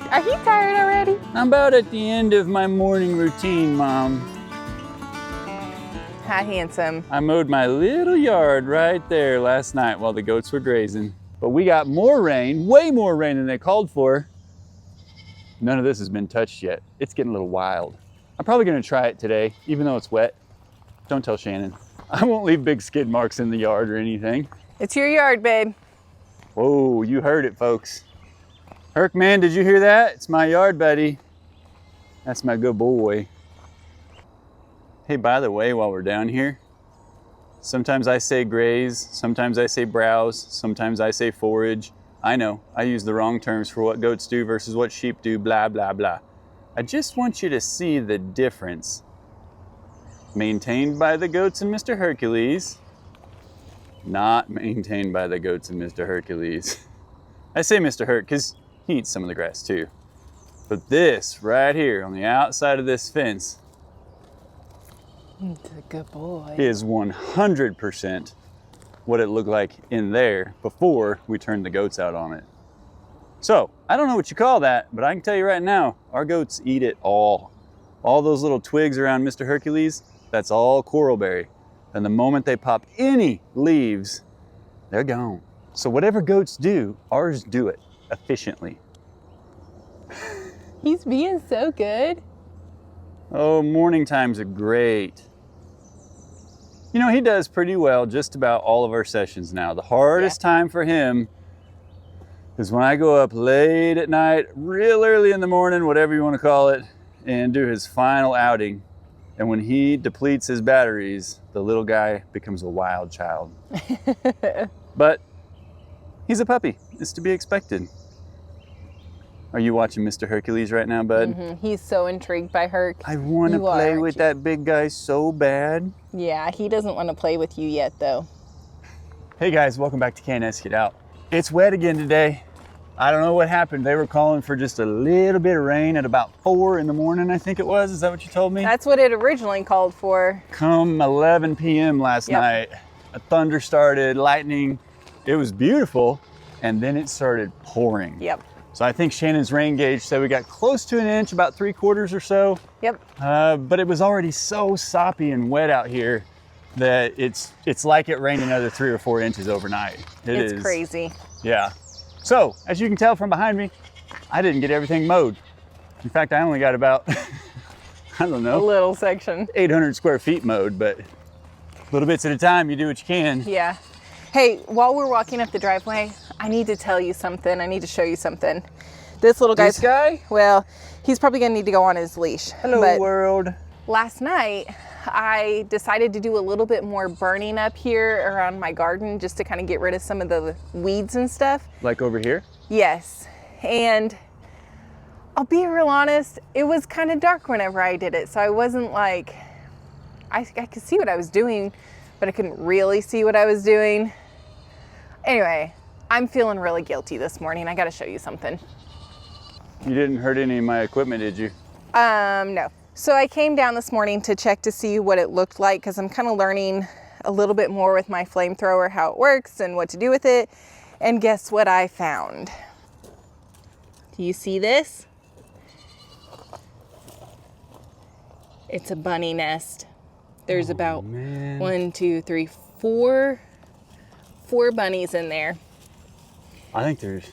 Are you tired already? I'm about at the end of my morning routine, Mom. Hi, handsome. I mowed my little yard right there last night while the goats were grazing. But we got more rain, way more rain than they called for. None of this has been touched yet. It's getting a little wild. I'm probably gonna try it today, even though it's wet. Don't tell Shannon. I won't leave big skid marks in the yard or anything. It's your yard, babe. Whoa, you heard it, folks. Herc, man, did you hear that? It's my yard, buddy. That's my good boy. Hey, by the way, while we're down here, sometimes I say graze, sometimes I say browse, sometimes I say forage. I know, I use the wrong terms for what goats do versus what sheep do, blah, blah, blah. I just want you to see the difference. Maintained by the goats and Mr. Hercules, not maintained by the goats and Mr. Hercules. I say Mr. Herc because he eats some of the grass too. But this right here on the outside of this fence He's a good boy. is 100% what it looked like in there before we turned the goats out on it. So, I don't know what you call that, but I can tell you right now, our goats eat it all. All those little twigs around Mr. Hercules, that's all coralberry. And the moment they pop any leaves, they're gone. So whatever goats do, ours do it efficiently. He's being so good. Oh, morning times are great. You know, he does pretty well just about all of our sessions now. The hardest time for him is when I go up late at night, real early in the morning, whatever you want to call it, and do his final outing. And when he depletes his batteries, the little guy becomes a wild child. But he's a puppy. It's to be expected. Are you watching Mr. Hercules right now, bud? Mm-hmm. He's so intrigued by Herc. I want to play with that big guy so bad. Yeah, he doesn't want to play with you yet, though. Hey guys, welcome back to K&S Get Out. It's wet again today. I don't know what happened. They were calling for just a little bit of rain at about 4 in the morning, I think it was. Is that what you told me? That's what it originally called for. Come 11 p.m. last night, a thunder started, lightning. It was beautiful, and then it started pouring. Yep. So I think Shannon's rain gauge said we got close to an inch, about 3/4 or so. Yep. But it was already so soppy and wet out here that it's like it rained another 3 or 4 inches overnight. It's crazy. Yeah. So, as you can tell from behind me, I didn't get everything mowed. In fact, I only got about, I don't know, A little section. 800 square feet mowed, but little bits at a time, you do what you can. Yeah. Hey, while we're walking up the driveway, I need to tell you something. I need to show you something. This little guy's, This guy? well, he's probably gonna need to go on his leash. Hello, but world. last night, I decided to do a little bit more burning up here around my garden just to kind of get rid of some of the weeds and stuff. Like over here? Yes. And I'll be real honest, it was kind of dark whenever I did it. So I wasn't like, I could see what I was doing, but I couldn't really see what I was doing. Anyway, I'm feeling really guilty this morning. I got to show you something. You didn't hurt any of my equipment, did you? No. So I came down this morning to check to see what it looked like because I'm kind of learning a little bit more with my flamethrower, how it works and what to do with it. And guess what I found? Do you see this? It's a bunny nest. There's about man. 1, 2, 3, 4 bunnies in there. I think there's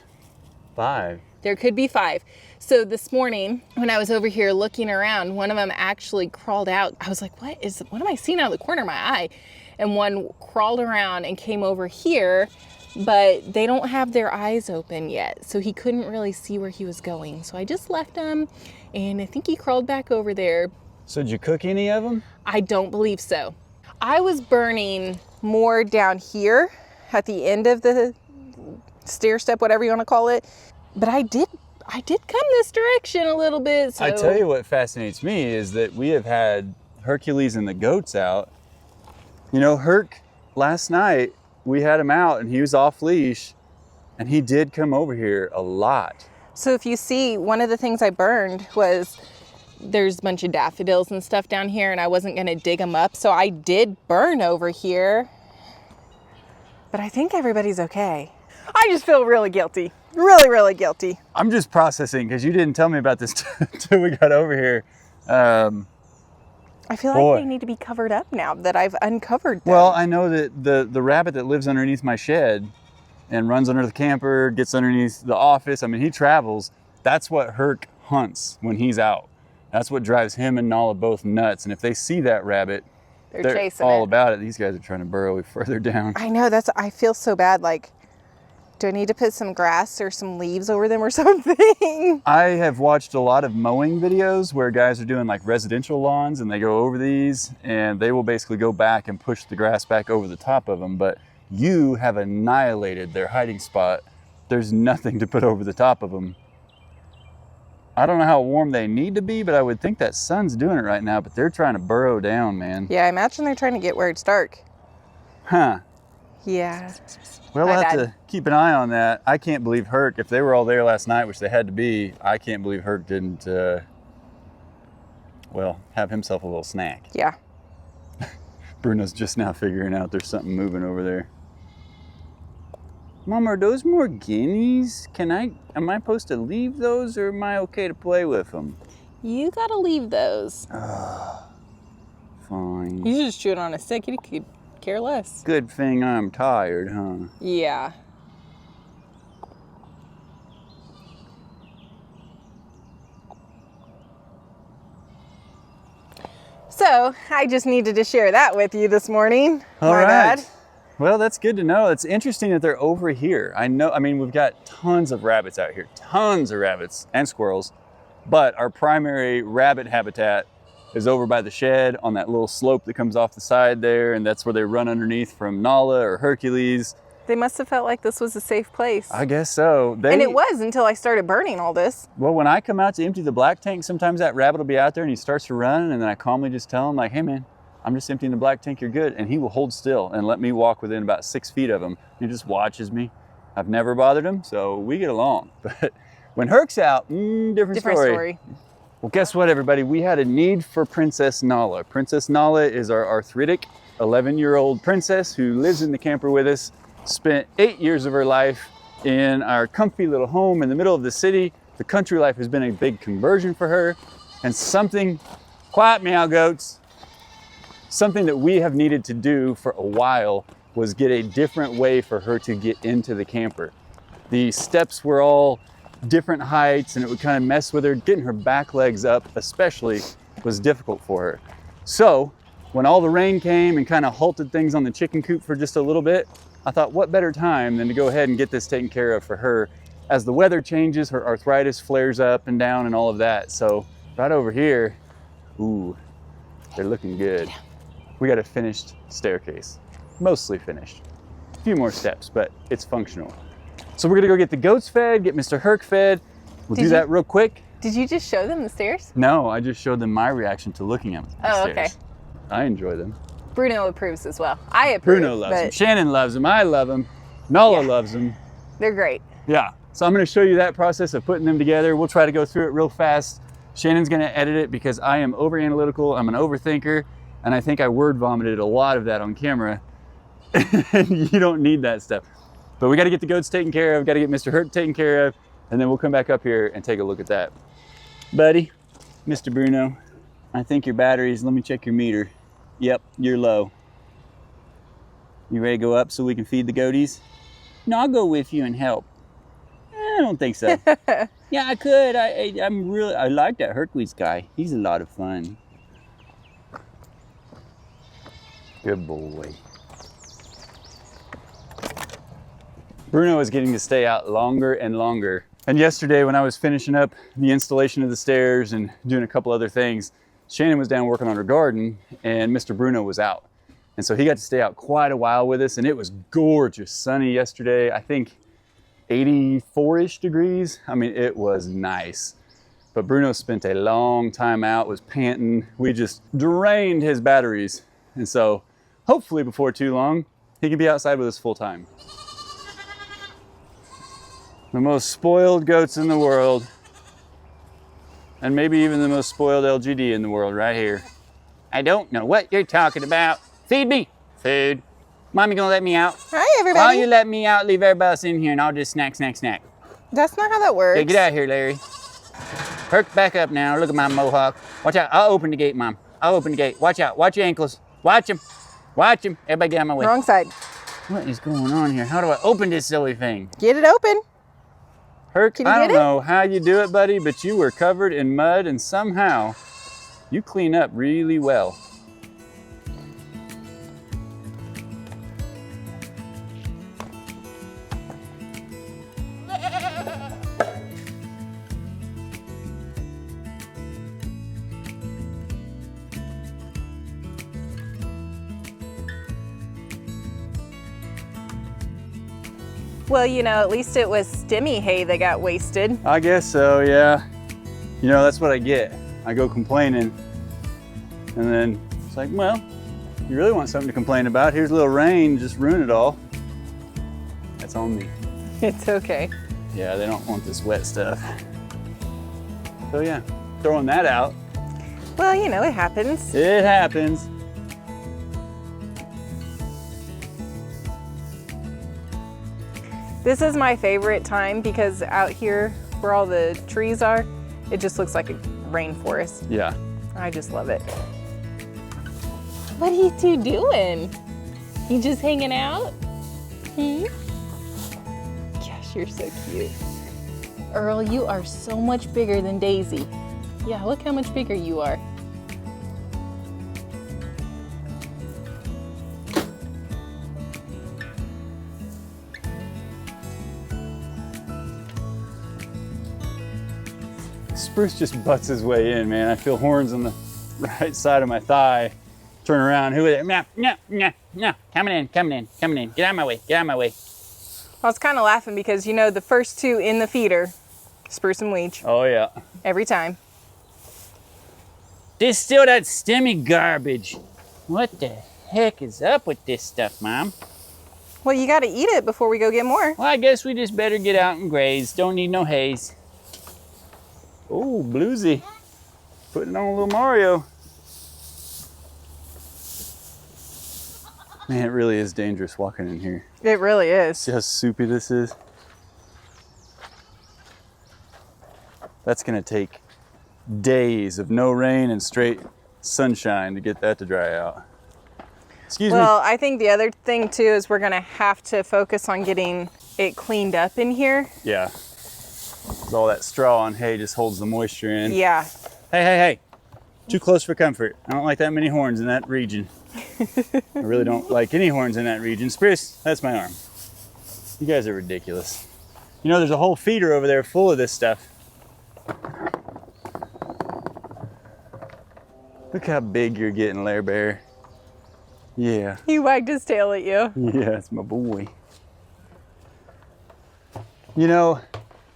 5. There could be 5. So this morning, when I was over here looking around, one of them actually crawled out. I was like, what am I seeing out of the corner of my eye? And one crawled around and came over here, but they don't have their eyes open yet. So he couldn't really see where he was going. So I just left him, and I think he crawled back over there. So did you cook any of them? I don't believe so. I was burning more down here at the end of the stair step, whatever you want to call it. But I did come this direction a little bit. So. I tell you what fascinates me is that we have had Hercules and the goats out. You know, Herc, last night we had him out and he was off leash and he did come over here a lot. So if you see, one of the things I burned was there's a bunch of daffodils and stuff down here, and I wasn't going to dig them up. So I did burn over here. But I think everybody's okay. I just feel really guilty. Really, really guilty. I'm just processing because you didn't tell me about this until we got over here. I feel like they need to be covered up now that I've uncovered them. Well, I know that the rabbit that lives underneath my shed and runs under the camper, gets underneath the office, I mean, he travels. That's what Herc hunts when he's out. That's what drives him and Nala both nuts. And if they see that rabbit, they're chasing all it. about it. These guys are trying to burrow further down. I know, I feel so bad. Like, do I need to put some grass or some leaves over them or something? I have watched a lot of mowing videos where guys are doing like residential lawns and they go over these and they will basically go back and push the grass back over the top of them. But you have annihilated their hiding spot. There's nothing to put over the top of them. I don't know how warm they need to be, but I would think that sun's doing it right now, but they're trying to burrow down, man. Yeah, I imagine they're trying to get where it's dark. Huh. Yeah. Well, we'll have to keep an eye on that. I can't believe Herc, if they were all there last night, which they had to be, I can't believe Herc didn't, well, have himself a little snack. Yeah. Bruno's just now figuring out there's something moving over there. Mom, are those more guineas? Am I supposed to leave those or am I okay to play with them? You gotta leave those. Fine. He's just chewing on a stick. He could care less. Good thing I'm tired, huh? Yeah. So, I just needed to share that with you this morning. All right. Bad. Well, that's good to know. It's interesting that they're over here. I mean, we've got tons of rabbits out here, tons of rabbits and squirrels, but our primary rabbit habitat is over by the shed on that little slope that comes off the side there, and that's where they run underneath from Nala or Hercules. They must have felt like this was a safe place. I guess so. And it was until I started burning all this. Well, when I come out to empty the black tank, sometimes that rabbit will be out there and he starts to run, and then I calmly just tell him, like, hey man, I'm just emptying the black tank, you're good. And he will hold still and let me walk within about 6 feet of him. He just watches me. I've never bothered him, so we get along. But when Herc's out, different story. Well, guess what, everybody? We had a need for Princess Nala. Princess Nala is our arthritic 11-year-old princess who lives in the camper with us, spent 8 years of her life in our comfy little home in the middle of the city. The country life has been a big conversion for her. And something, quiet meow goats, something that we have needed to do for a while was get a different way for her to get into the camper. The steps were all different heights and it would kind of mess with her. Getting her back legs up especially was difficult for her. So when all the rain came and kind of halted things on the chicken coop for just a little bit, I thought what better time than to go ahead and get this taken care of for her. As the weather changes, her arthritis flares up and down and all of that. So right over here, ooh, they're looking good. We got a finished staircase, mostly finished. A few more steps, but it's functional. So we're gonna go get the goats fed, get Mr. Herc fed. We'll do that real quick. Did you just show them the stairs? No, I just showed them my reaction to looking at the stairs. Okay. I enjoy them. Bruno approves as well. I approve. Bruno loves them. Shannon loves them. I love them. Nala loves them. They're great. Yeah. So I'm gonna show you that process of putting them together. We'll try to go through it real fast. Shannon's gonna edit it because I am over analytical. I'm an overthinker. And I think I word vomited a lot of that on camera. You don't need that stuff. But we got to get the goats taken care of, got to get Mr. Herc taken care of, and then we'll come back up here and take a look at that. Buddy, Mr. Bruno, I think your batteries, let me check your meter. Yep, you're low. You ready to go up so we can feed the goaties? No, I'll go with you and help. I don't think so. Yeah, I could. I like that Hercules guy. He's a lot of fun. Good boy. Bruno is getting to stay out longer and longer. And yesterday when I was finishing up the installation of the stairs and doing a couple other things, Shannon was down working on her garden and Mr. Bruno was out. And so he got to stay out quite a while with us and it was gorgeous, sunny yesterday. I think 84-ish degrees. I mean, it was nice. But Bruno spent a long time out, was panting. We just drained his batteries. And so hopefully before too long, he can be outside with us full time. The most spoiled goats in the world. And maybe even the most spoiled LGD in the world right here. I don't know what you're talking about. Feed me. Food. Mommy gonna let me out? Hi, everybody. Why don't you let me out, leave everybody else in here, and I'll just snack. That's not how that works. Yeah, get out of here, Larry. Perk back up now. Look at my mohawk. Watch out. I'll open the gate, Mom. I'll open the gate. Watch out. Watch your ankles. Watch him. Watch him. Everybody get out of my way. Wrong side. What is going on here? How do I open this silly thing? Get it open. Herc, Can you I get don't it? know how you do it, buddy, but you were covered in mud and somehow you clean up really well. Well, you know, at least it was stemmy hay that got wasted. I guess so, yeah. You know, that's what I get. I go complaining and then it's like, well, you really want something to complain about? Here's a little rain, just ruin it all. That's on me. It's okay. Yeah, they don't want this wet stuff. So yeah, throwing that out. Well, you know, it happens. It happens. This is my favorite time because out here where all the trees are, it just looks like a rainforest. Yeah. I just love it. What are you two doing? You just hanging out? Hmm? Gosh, you're so cute. Earl, you are so much bigger than Daisy. Yeah, look how much bigger you are. Spruce just butts his way in, man. I feel horns on the right side of my thigh. Turn around, who is it? No. Coming in. Get out of my way, I was kind of laughing because, you know, the first two in the feeder, Spruce and Weech, Oh yeah. every time. There's still that stemmy garbage. What the heck is up with this stuff, Mom? Well, you got to eat it before we go get more. Well, I guess we just better get out and graze. Don't need no haze. Oh, Bluesy. Putting on a little Mario. Man, it really is dangerous walking in here. It really is. See how soupy this is? That's gonna take days of no rain and straight sunshine to get that to dry out. Excuse me. Well, I think the other thing too is we're gonna have to focus on getting it cleaned up in here. Yeah. 'Cause all that straw and hay just holds the moisture in. Yeah. Hey. Too close for comfort. I don't like that many horns in that region. I really don't like any horns in that region. Spruce, that's my arm. You guys are ridiculous. You know, there's a whole feeder over there full of this stuff. Look how big you're getting, Lair Bear. Yeah. He wagged his tail at you. Yeah, it's my boy. You know,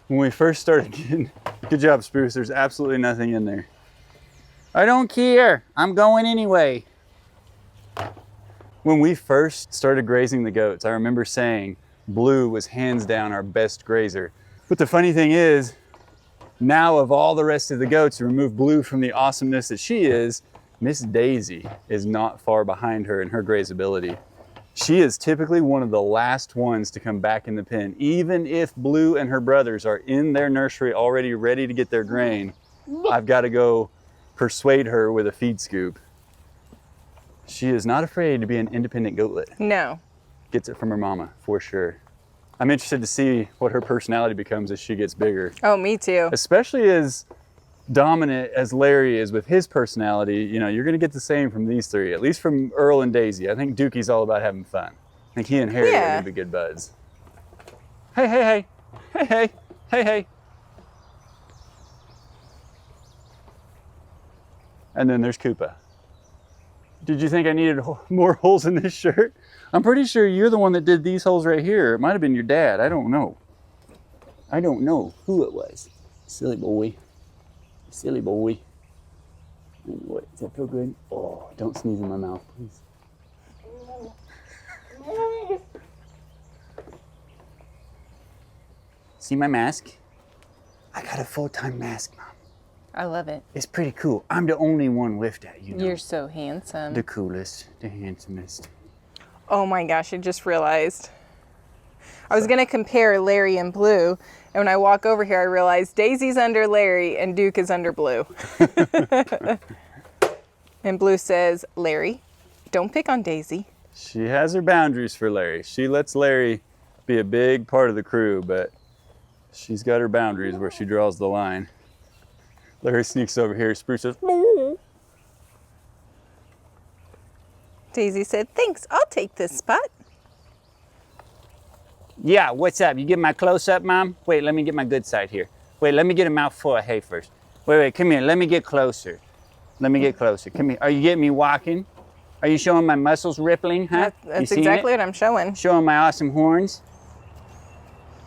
when we first started getting, good job, Spruce, there's absolutely nothing in there. I don't care, I'm going anyway. When we first started grazing the goats, I remember saying Blue was hands down our best grazer. But the funny thing is, now of all the rest of the goats, remove Blue from the awesomeness that she is, Miss Daisy is not far behind her in her grazability. She is typically one of the last ones to come back in the pen. Even if Blue and her brothers are in their nursery already ready to get their grain, I've got to go persuade her with a feed scoop. She is not afraid to be an independent goatlet. No. Gets it from her mama, for sure. I'm interested to see what her personality becomes as she gets bigger. Oh, me too. Especially as dominant as Larry is with his personality, you know, you're gonna get the same from these three, at least from Earl and Daisy. I think Dookie's all about having fun. I think he and Harry are gonna be good buds. Hey. And then there's Koopa. Did you think I needed more holes in this shirt? I'm pretty sure you're the one that did these holes right here. It might have been your dad, I don't know. I don't know who it was. Silly boy. Silly boy. What, does that feel good? Oh, don't sneeze in my mouth, please. See my mask? I got a full-time mask, Mom. I love it. It's pretty cool. I'm the only one with that, you know. You're so handsome. The coolest, the handsomest. Oh my gosh, I just realized. I was going to compare Larry and Blue, and when I walk over here, I realize Daisy's under Larry and Duke is under Blue. And Blue says, Larry, don't pick on Daisy. She has her boundaries for Larry. She lets Larry be a big part of the crew, but she's got her boundaries where she draws the line. Larry sneaks over here, Spruce says, "Moo." Daisy said, thanks, I'll take this spot. Yeah, what's up? You get my close-up, Mom? Wait, let me get my good side here. Wait, let me get a mouthful of hay first. Wait, come here. Let me get closer. Let me get closer. Come here. Are you getting me walking? Are you showing my muscles rippling, huh? That's exactly what I'm showing. Showing my awesome horns?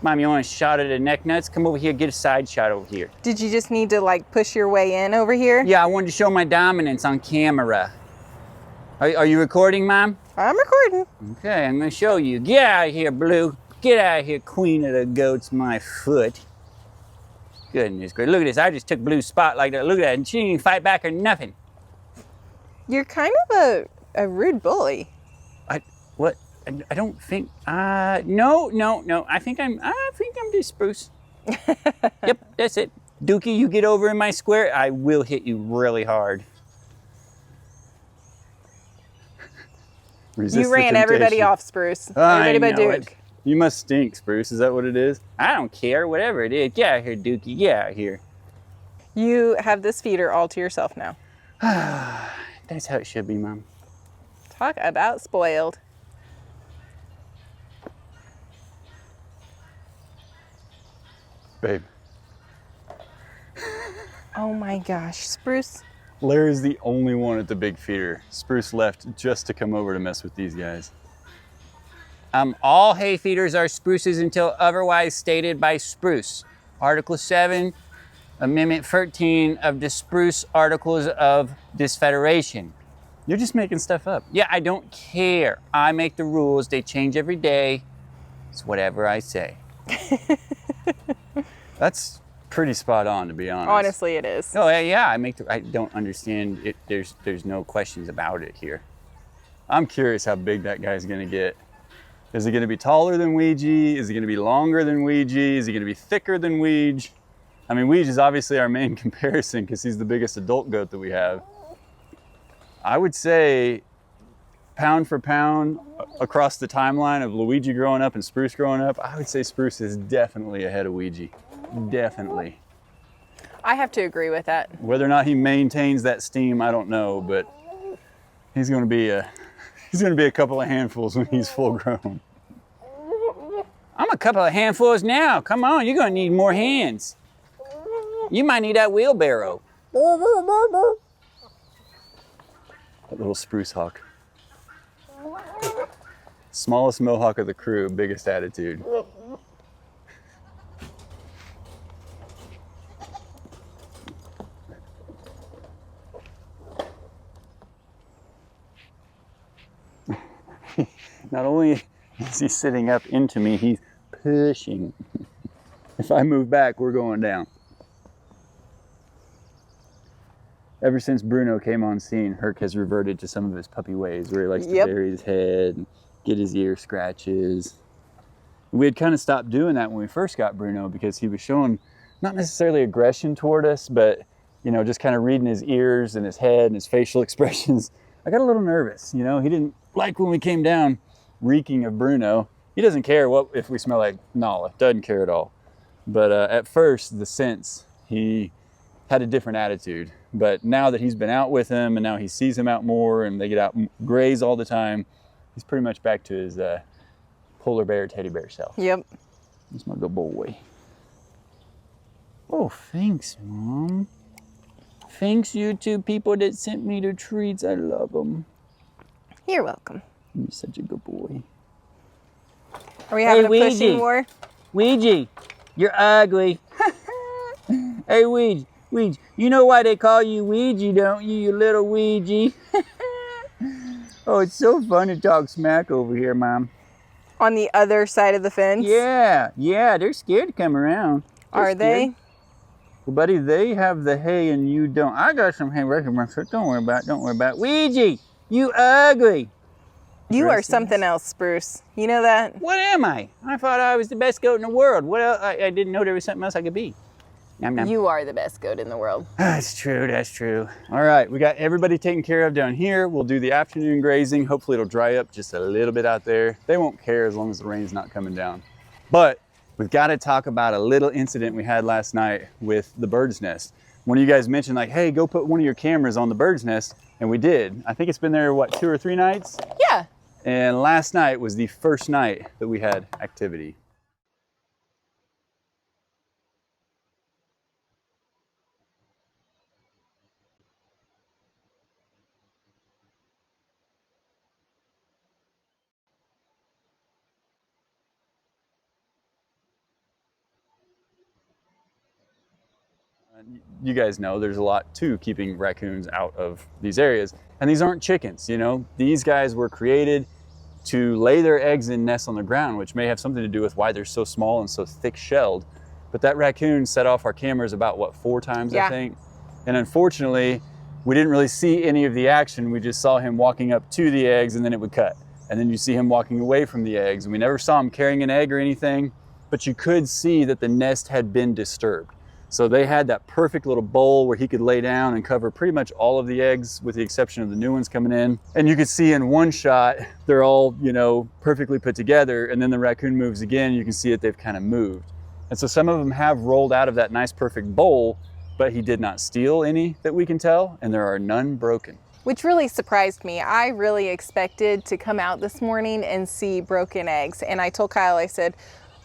Mom, you want a shot at the neck nuts? Come over here, get a side shot over here. Did you just need to like push your way in over here? Yeah, I wanted to show my dominance on camera. Are you recording, Mom? I'm recording. Okay, I'm gonna show you. Get out of here, Blue. Get out of here, Queen of the Goats, my foot. Goodness gracious. Look at this. I just took Blue's spot like that. Look at that. And she didn't even fight back or nothing. You're kind of a rude bully. What? I don't think. No. I think I'm just Spruce. Yep, that's it. Dookie, you get over in my square, I will hit you really hard. You ran everybody off, Spruce. Everybody but Duke. You must stink, Spruce. Is that what it is? I don't care. Whatever it is. Get out of here, Dookie. Get out of here. You have this feeder all to yourself now. That's how it should be, Mom. Talk about spoiled. Babe. Oh my gosh, Spruce. Larry's the only one at the big feeder. Spruce left just to come over to mess with these guys. All hay feeders are Spruce's until otherwise stated by Spruce. Article 7, Amendment 13 of the Spruce Articles of this Federation. You're just making stuff up. Yeah, I don't care. I make the rules. They change every day. It's whatever I say. That's pretty spot on, to be honest. Honestly, it is. Oh yeah, I don't understand it. There's no questions about it here. I'm curious how big that guy's gonna get. Is he gonna be taller than Ouija? Is he gonna be longer than Ouija? Is he gonna be thicker than Ouija? I mean, Ouija is obviously our main comparison because he's the biggest adult goat that we have. I would say, pound for pound, across the timeline of Luigi growing up and Spruce growing up, I would say Spruce is definitely ahead of Ouija. Definitely. I have to agree with that. Whether or not he maintains that steam, I don't know, but he's going to be a couple of handfuls when he's full grown. I'm a couple of handfuls now. Come on, you're going to need more hands. You might need that wheelbarrow. That little spruce hawk. Smallest mohawk of the crew, biggest attitude. Not only is he sitting up into me, he's pushing. If I move back, we're going down. Ever since Bruno came on scene, Herc has reverted to some of his puppy ways where he likes to bury his head and get his ear scratches. We had kind of stopped doing that when we first got Bruno because he was showing not necessarily aggression toward us, but you know, just kind of reading his ears and his head and his facial expressions. I got a little nervous, you know, he didn't like when we came down reeking of Bruno. He doesn't care if we smell like Nala, doesn't care at all. But at first, the sense, he had a different attitude. But now that he's been out with him and now he sees him out more and they get out graze all the time, he's pretty much back to his polar bear, teddy bear self. Yep. He's my good boy. Oh, thanks, Mom. Thanks, you two people that sent me the treats. I love them. You're welcome. You're such a good boy. Are we having a pushing war? Ouija, you're ugly. Hey, Ouija, you know why they call you Ouija, don't you, you little Ouija? Oh, it's so fun to talk smack over here, Mom. On the other side of the fence? Yeah, they're scared to come around. Are they? Well, buddy, they have the hay and you don't. I got some hay right here, so don't worry about it. Don't worry about it. Ouija, you ugly. You are something else, Spruce. You know that? What am I? I thought I was the best goat in the world. What else? I didn't know there was something else I could be. Nom, nom. You are the best goat in the world. That's true, that's true. All right, we got everybody taken care of down here. We'll do the afternoon grazing. Hopefully it'll dry up just a little bit out there. They won't care as long as the rain's not coming down. But we've got to talk about a little incident we had last night with the bird's nest. One of you guys mentioned like, hey, go put one of your cameras on the bird's nest. And we did. I think it's been there, what, 2 or 3 nights? Yeah. And last night was the first night that we had activity. You guys know there's a lot to keeping raccoons out of these areas. And these aren't chickens, you know? These guys were created to lay their eggs in nests on the ground, which may have something to do with why they're so small and so thick-shelled. But that raccoon set off our cameras about, what, 4 times, I think? And unfortunately, we didn't really see any of the action. We just saw him walking up to the eggs and then it would cut. And then you see him walking away from the eggs. And we never saw him carrying an egg or anything, but you could see that the nest had been disturbed. So they had that perfect little bowl where he could lay down and cover pretty much all of the eggs with the exception of the new ones coming in. And you could see in one shot, they're all, you know, perfectly put together. And then the raccoon moves again, you can see that they've kind of moved. And so some of them have rolled out of that nice perfect bowl, but he did not steal any that we can tell, and there are none broken. Which really surprised me. I really expected to come out this morning and see broken eggs. And I told Kyle, I said,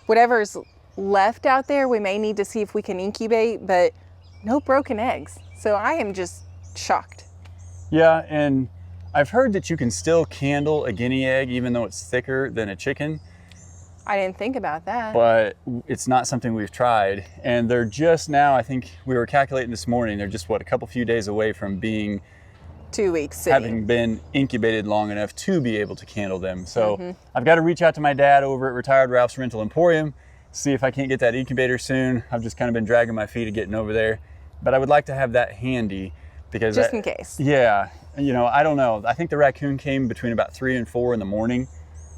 whatever's left out there, we may need to see if we can incubate, but no broken eggs. So I am just shocked. Yeah, and I've heard that you can still candle a guinea egg even though it's thicker than a chicken. I didn't think about that. But it's not something we've tried. And they're just now, I think we were calculating this morning, they're just, what, a few days away from being 2 weeks sitting. Having been incubated long enough to be able to candle them. So I've got to reach out to my dad over at Retired Ralph's Rental Emporium, see if I can't get that incubator soon. I've just kind of been dragging my feet of getting over there. But I would like to have that handy because just in case. Yeah, you know, I don't know. I think the raccoon came between about 3 and 4 in the morning,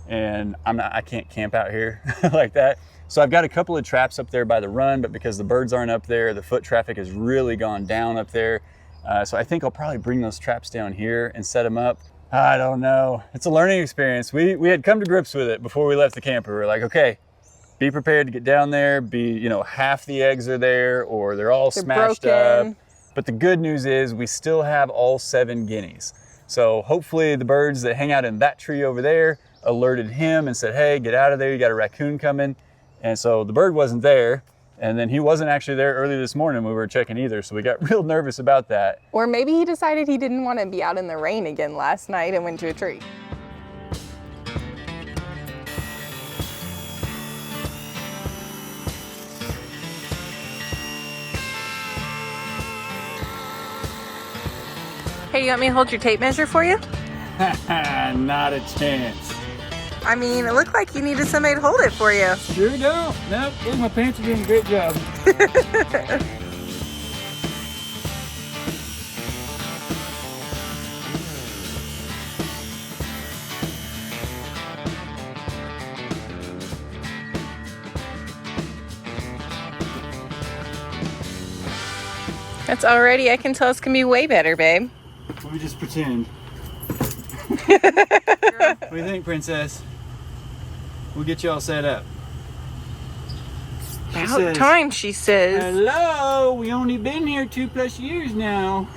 and I can't camp out here like that. So I've got a couple of traps up there by the run, but because the birds aren't up there, the foot traffic has really gone down up there. So I think I'll probably bring those traps down here and set them up. I don't know. It's a learning experience. We had come to grips with it before we left the camper. We're like, okay, be prepared to get down there, half the eggs are there or they're all smashed broken. up. But the good news is we still have all 7 guineas. So hopefully the birds that hang out in that tree over there alerted him and said, hey, get out of there, you got a raccoon coming. And so the bird wasn't there. And then he wasn't actually there early this morning when we were checking either. So we got real nervous about that. Or maybe he decided he didn't want to be out in the rain again last night and went to a tree. Hey, you want me to hold your tape measure for you? Not a chance. I mean, it looked like you needed somebody to hold it for you. Sure don't. Nope, my pants are doing a great job. That's already, I can tell it's gonna be way better, babe. Let me just pretend. What do you think, princess? We'll get you all set up. About time, she says. Hello, we only been here 2+ years now.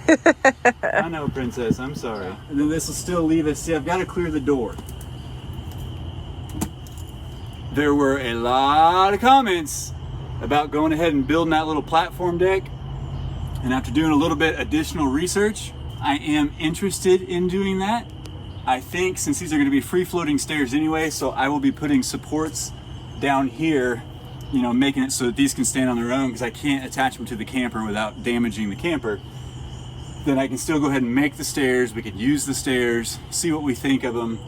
I know, princess, I'm sorry. And then this will still leave us. See, I've got to clear the door. There were a lot of comments about going ahead and building that little platform deck. And after doing a little bit additional research, I am interested in doing that. I think since these are going to be free floating stairs anyway, so I will be putting supports down here, you know, making it so that these can stand on their own because I can't attach them to the camper without damaging the camper. Then I can still go ahead and make the stairs. We could use the stairs, see what we think of them,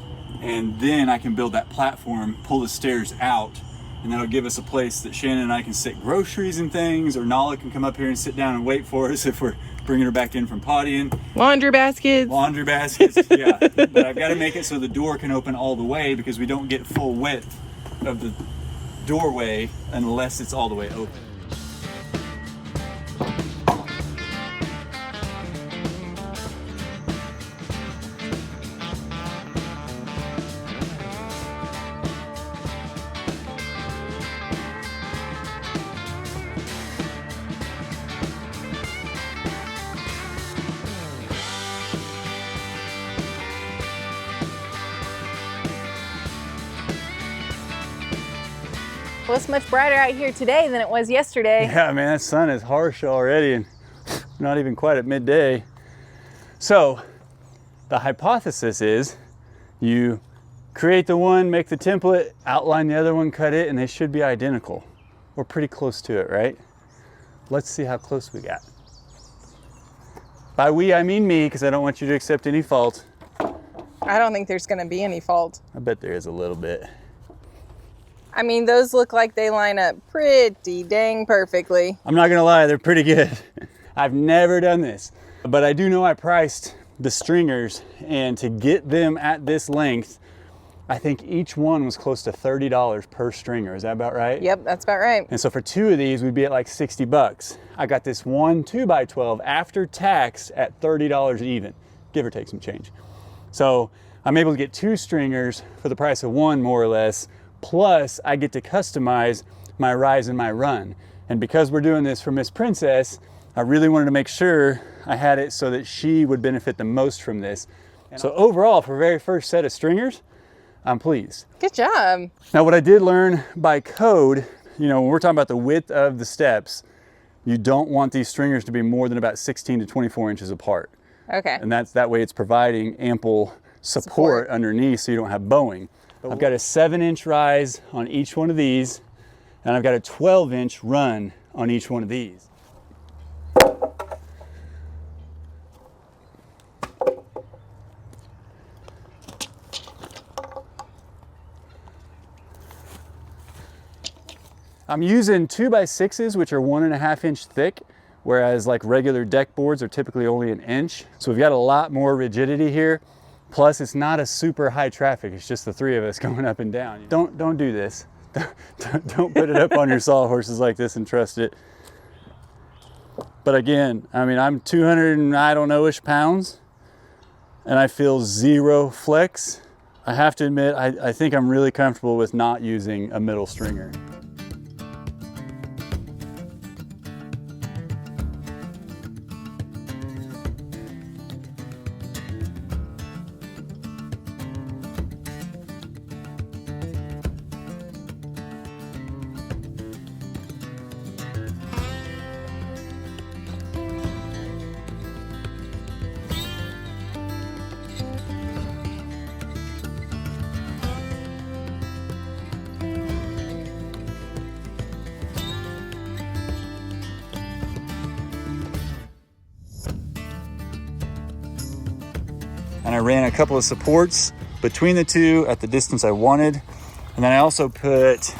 and then I can build that platform, pull the stairs out, and that'll give us a place that Shannon and I can sit groceries and things, or Nala can come up here and sit down and wait for us if we're bringing her back in from pottying. Laundry baskets. Laundry baskets, yeah. But I've got to make it so the door can open all the way, because we don't get full width of the doorway unless it's all the way open. Well, it's much brighter out here today than it was yesterday. Yeah, man, that sun is harsh already, and not even quite at midday. So the hypothesis is you create the one, make the template, outline the other one, cut it, and they should be identical. We're pretty close to it, right? Let's see how close we got. By we, I mean me, because I don't want you to accept any fault. I don't think there's gonna be any fault. I bet there is a little bit. I mean, those look like they line up pretty dang perfectly. I'm not gonna lie, they're pretty good. I've never done this, but I do know I priced the stringers, and to get them at this length, I think each one was close to $30 per stringer. Is that about right? Yep, that's about right. And so for 2 of these, we'd be at like 60 bucks. I got this one 2x12 after tax at $30 even, give or take some change. So I'm able to get 2 stringers for the price of one, more or less. Plus, I get to customize my rise and my run. And because we're doing this for Miss Princess, I really wanted to make sure I had it so that she would benefit the most from this. So overall, for very first set of stringers, I'm pleased. Good job. Now, what I did learn by code, you know, when we're talking about the width of the steps, you don't want these stringers to be more than about 16 to 24 inches apart. Okay. And that way it's providing ample support underneath so you don't have bowing. I've got a 7-inch rise on each one of these, and I've got a 12-inch run on each one of these. I'm using 2x6s, which are 1.5 inch thick, whereas like regular deck boards are typically only 1 inch. So we've got a lot more rigidity here. Plus, it's not a super high traffic. It's just the 3 of us going up and down. Don't do this. Don't put it up on your sawhorses like this and trust it. But again, I mean, I'm 200 and I don't know-ish pounds, and I feel 0 flex. I have to admit, I think I'm really comfortable with not using a middle stringer. And I ran a couple of supports between the 2 at the distance I wanted. And then I also put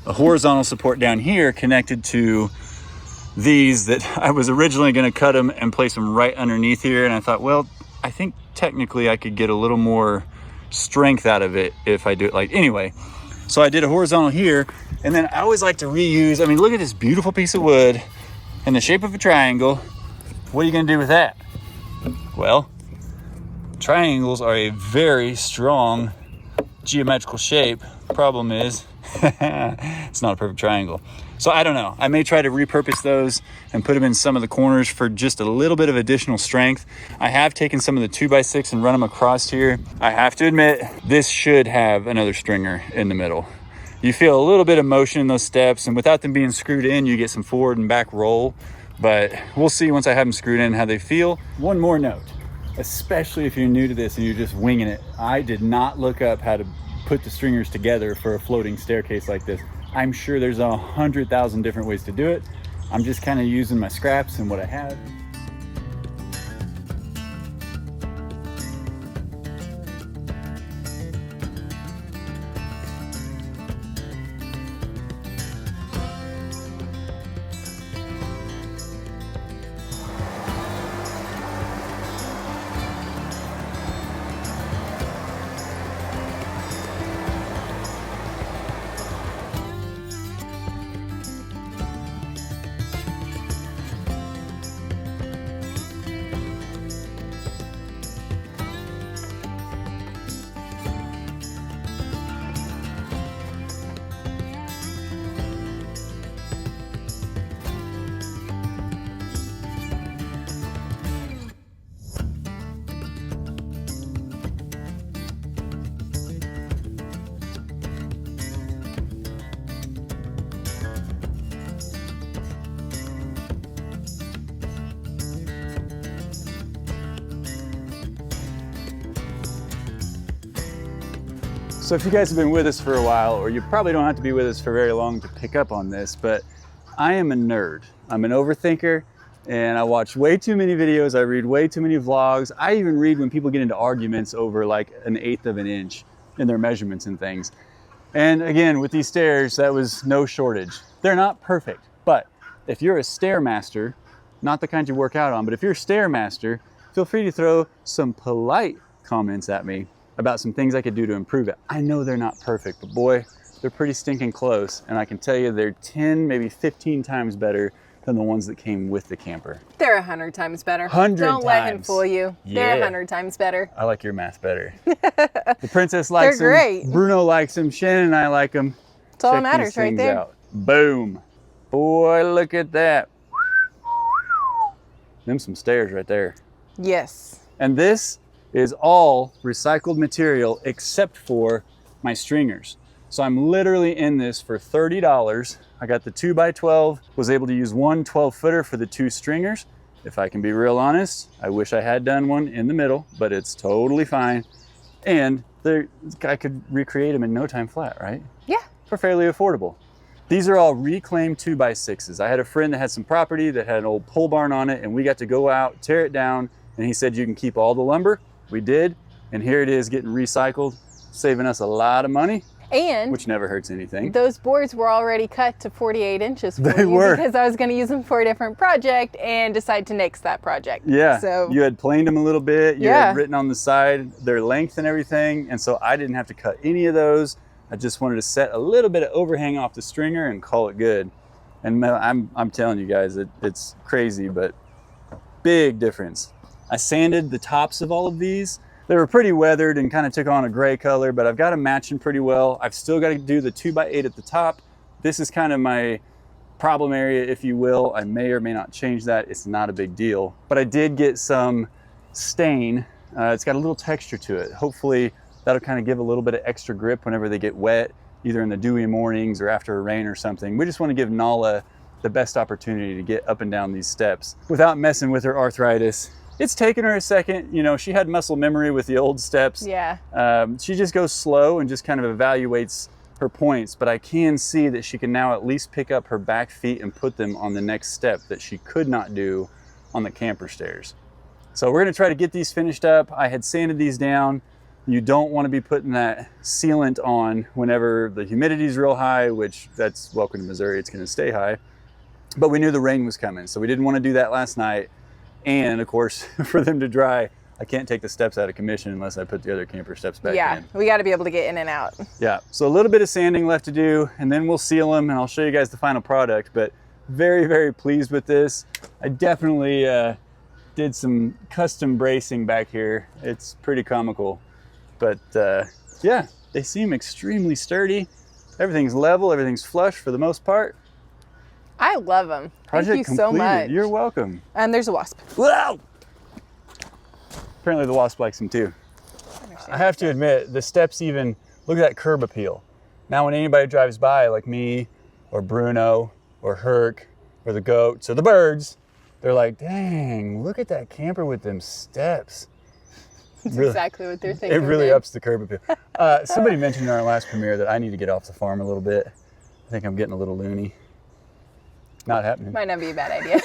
a horizontal support down here connected to these that I was originally going to cut them and place them right underneath here. And I thought, well, I think technically I could get a little more strength out of it if I do it anyway. So I did a horizontal here, and then I always like to reuse. I mean, look at this beautiful piece of wood in the shape of a triangle. What are you going to do with that? Well, triangles are a very strong geometrical shape. Problem is, it's not a perfect triangle. So I don't know. I may try to repurpose those and put them in some of the corners for just a little bit of additional strength. I have taken some of the 2x6 and run them across here. I have to admit, this should have another stringer in the middle. You feel a little bit of motion in those steps, and without them being screwed in, you get some forward and back roll. But we'll see once I have them screwed in how they feel. One more note. Especially if you're new to this and you're just winging it. I did not look up how to put the stringers together for a floating staircase like this. I'm sure there's 100,000 different ways to do it. I'm just kind of using my scraps and what I have. So if you guys have been with us for a while, or you probably don't have to be with us for very long to pick up on this, but I am a nerd. I'm an overthinker, and I watch way too many videos. I read way too many vlogs. I even read when people get into arguments over like 1/8 of an inch in their measurements and things. And again, with these stairs, that was no shortage. They're not perfect, but if you're a stairmaster, not the kind you work out on, but if you're a stairmaster, feel free to throw some polite comments at me about some things I could do to improve it. I know they're not perfect, but boy, they're pretty stinking close. And I can tell you they're 10, maybe 15 times better than the ones that came with the camper. They're 100 times better. 100 Don't times. let him fool you. Yeah. They're 100 times better. I like your math better. The princess likes them. They're great. Bruno likes them. Shannon and I like them. That's all that Check matters these right things there. out. Boom. Boy, look at that. Them some stairs right there. Yes. And this is all recycled material except for my stringers. So I'm literally in this for $30. I got the 2x12, was able to use one 12-footer for the 2 stringers. If I can be real honest, I wish I had done one in the middle, but it's totally fine. And I could recreate them in no time flat, right? Yeah. For fairly affordable. These are all reclaimed 2x6s. I had a friend that had some property that had an old pole barn on it, and we got to go out, tear it down, and he said you can keep all the lumber. We did, and here it is getting recycled, saving us a lot of money, And which never hurts anything. those boards were already cut to 48 inches for They you were. because I was going to use them for a different project and decide to nix that project. Yeah, So you had planed them a little bit, you Yeah. had written on the side their length and everything, and so I didn't have to cut any of those. I just wanted to set a little bit of overhang off the stringer and call it good. And I'm telling you guys, it's crazy, but big difference. I sanded the tops of all of these. They were pretty weathered and kind of took on a gray color, but I've got them matching pretty well. I've still got to do the 2x8 at the top. This is kind of my problem area, if you will. I may or may not change that. It's not a big deal, but I did get some stain. It's got a little texture to it. Hopefully that'll kind of give a little bit of extra grip whenever they get wet, either in the dewy mornings or after a rain or something. We just want to give Nala the best opportunity to get up and down these steps without messing with her arthritis. It's taken her a second. You know, she had muscle memory with the old steps. yeah. She just goes slow and just kind of evaluates her points, but I can see that she can now at least pick up her back feet and put them on the next step that she could not do on the camper stairs. So we're gonna try to get these finished up. I had sanded these down. You don't want to be putting that sealant on whenever the humidity is real high, which that's welcome to Missouri, it's gonna stay high. But we knew the rain was coming, so we didn't want to do that last night. And of course, for them to dry, I can't take the steps out of commission unless I put the other camper steps back Yeah. in. We got to be able to get in and out. Yeah, so a little bit of sanding left to do, and then we'll seal them, and I'll show you guys the final product. But very, very pleased with this. I definitely did some custom bracing back here. It's pretty comical. But yeah, they seem extremely sturdy. Everything's level, everything's flush for the most part. I love them. Thank Project you completed. so much. You're welcome. And there's a wasp. Whoa! Apparently the wasp likes them too. I have to admit, the steps even, look at that curb appeal. Now when anybody drives by, like me, or Bruno, or Herc, or the goats, or the birds, they're like, dang, look at that camper with them steps. That's Really- exactly what they're thinking. It really dude. ups the curb appeal. Somebody mentioned in our last premiere that I need to get off the farm a little bit. I think I'm getting a little loony. Not happening. Might not be a bad idea.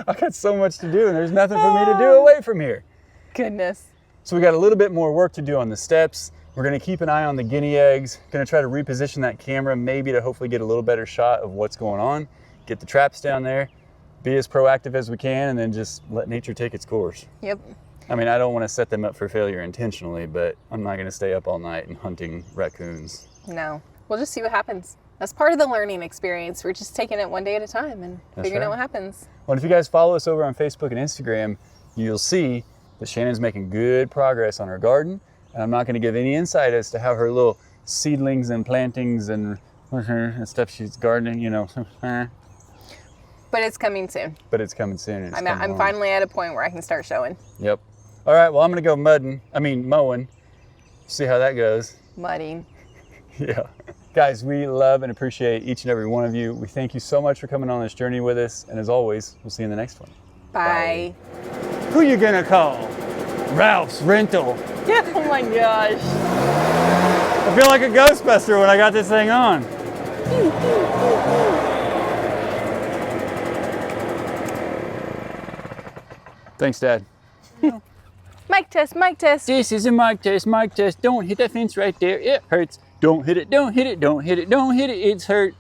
I got so much to do and there's nothing for me to do away from here. Goodness. So we got a little bit more work to do on the steps. We're gonna keep an eye on the guinea eggs. Gonna try to reposition that camera maybe to hopefully get a little better shot of what's going on. Get the traps down there, be as proactive as we can, and then just let nature take its course. Yep. I mean, I don't wanna set them up for failure intentionally, but I'm not gonna stay up all night and hunting raccoons. No. We'll just see what happens. That's part of the learning experience. We're just taking it one day at a time and figuring out right. what happens. Well, if you guys follow us over on Facebook and Instagram, you'll see that Shannon's making good progress on her garden. And I'm not going to give any insight as to how her little seedlings and plantings and stuff she's gardening, you know. But it's coming soon. But it's coming soon. And it's coming I'm on. finally at a point where I can start showing. Yep. All right, well, I'm going to go mowing. See how that goes. Mudding. Yeah. Guys, we love and appreciate each and every one of you. We thank you so much for coming on this journey with us. And as always, we'll see you in the next one. Bye. Who you going to call? Ralph's Rental. Oh my gosh. I feel like a Ghostbuster when I got this thing on. Thanks, Dad. Mic test, mic test. This is a mic test, mic test. Don't hit that fence right there. It hurts. Don't hit it, don't hit it, don't hit it, don't hit it. It's hurt.